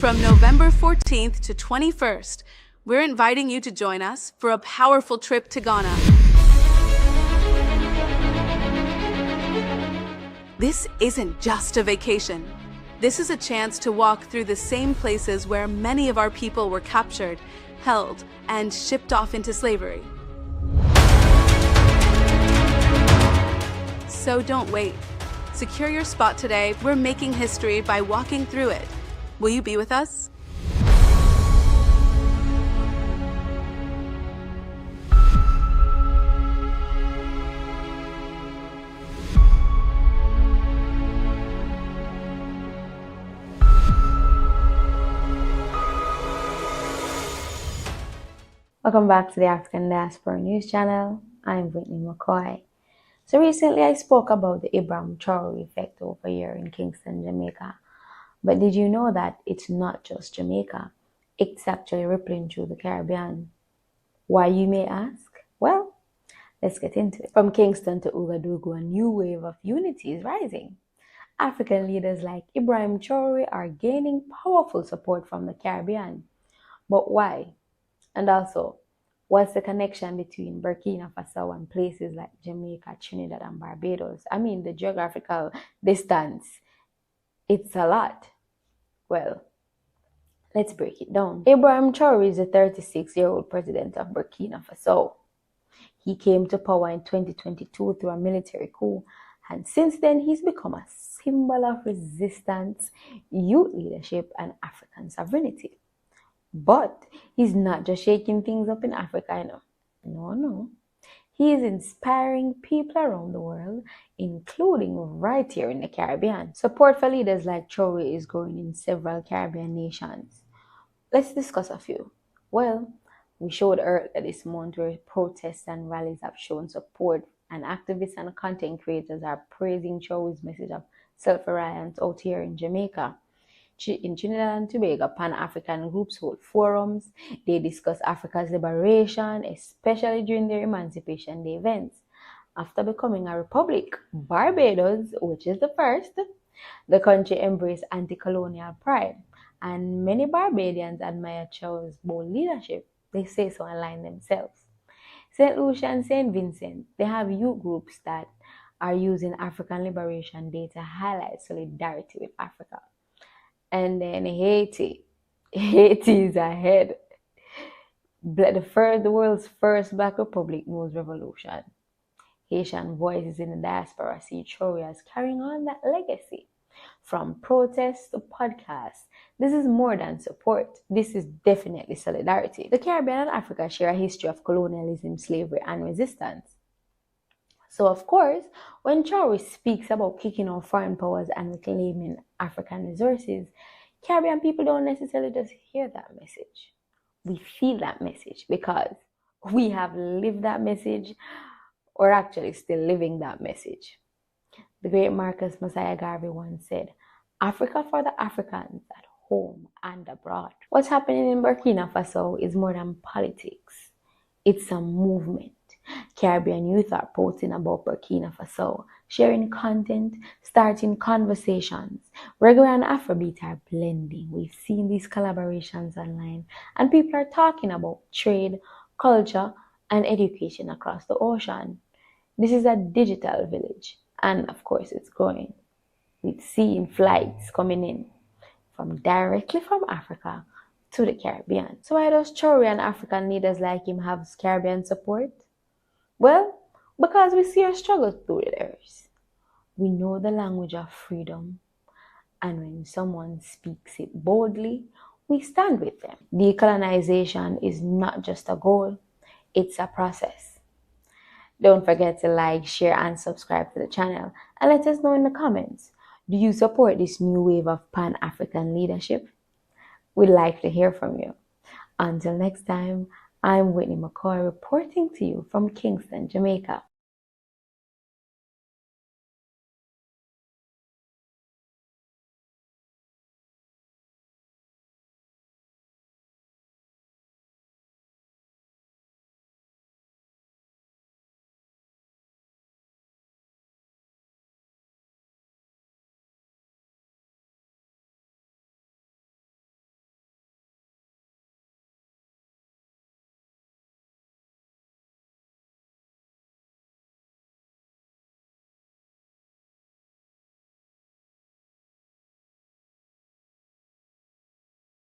From November 14th to 21st, we're inviting you to join us for a powerful trip to Ghana. This isn't just a vacation. This is a chance to walk through the same places where many of our people were captured, held, and shipped off into slavery. So don't wait. Secure your spot today. We're making history by walking through it. Will you be with us? Welcome back to the African Diaspora News Channel. I'm Whitney Mckoy. So recently I spoke about the Ibrahim Traoré effect over here in Kingston, Jamaica. But did you know that it's not just Jamaica? It's actually rippling through the Caribbean. Why, you may ask? Well, let's get into it. From Kingston to Ouagadougou, a new wave of unity is rising. African leaders like Ibrahim Traoré are gaining powerful support from the Caribbean. But why? And also, what's the connection between Burkina Faso and places like Jamaica, Trinidad, and Barbados? I mean, the geographical distance, it's a lot. Well, let's break it down. Ibrahim Traoré is the 36-year-old president of Burkina Faso. He came to power in 2022 through a military coup, and since then he's become a symbol of resistance, youth leadership, and African sovereignty. But he's not just shaking things up in Africa, you know. No. He is inspiring people around the world, including right here in the Caribbean. Support for leaders like Traoré is growing in several Caribbean nations. Let's discuss a few. Well, we showed earlier this month where protests and rallies have shown support, and activists and content creators are praising Traoré's message of self-reliance out here in Jamaica. In Trinidad and Tobago, Pan-African groups hold forums. They discuss Africa's liberation, especially during their Emancipation Day events. After becoming a republic, Barbados, which is the first, the country embraced anti-colonial pride. And many Barbadians admire Traoré's bold leadership. They say so online themselves. St. Lucia and St. Vincent, they have youth groups that are using African Liberation Day to highlight solidarity with Africa. And then Haiti is ahead. The world's first Black Republic knows revolution. Haitian voices in the diaspora see Traoré as carrying on that legacy. From protests to podcasts, this is more than support. This is definitely solidarity. The Caribbean and Africa share a history of colonialism, slavery, and resistance. So, of course, when Traoré speaks about kicking off foreign powers and reclaiming African resources, Caribbean people don't necessarily just hear that message. We feel that message because we have lived that message, or actually still living that message. The great Marcus Messiah Garvey once said, "Africa for the Africans at home and abroad." What's happening in Burkina Faso is more than politics. It's a movement. Caribbean youth are posting about Burkina Faso, sharing content, starting conversations. Reggae and Afrobeat are blending. We've seen these collaborations online, and people are talking about trade, culture, and education across the ocean. This is a digital village, and of course it's growing. We've seen flights coming in directly from Africa to the Caribbean. So why does Traoré and African leaders like him have Caribbean support? Well, because we see our struggles through the years. We know the language of freedom, and when someone speaks it boldly, we stand with them. Decolonization is not just a goal, it's a process. Don't forget to like, share, and subscribe to the channel, and let us know in the comments. Do you support this new wave of Pan-African leadership? We'd like to hear from you. Until next time, I'm Whitney Mckoy reporting to you from Kingston, Jamaica.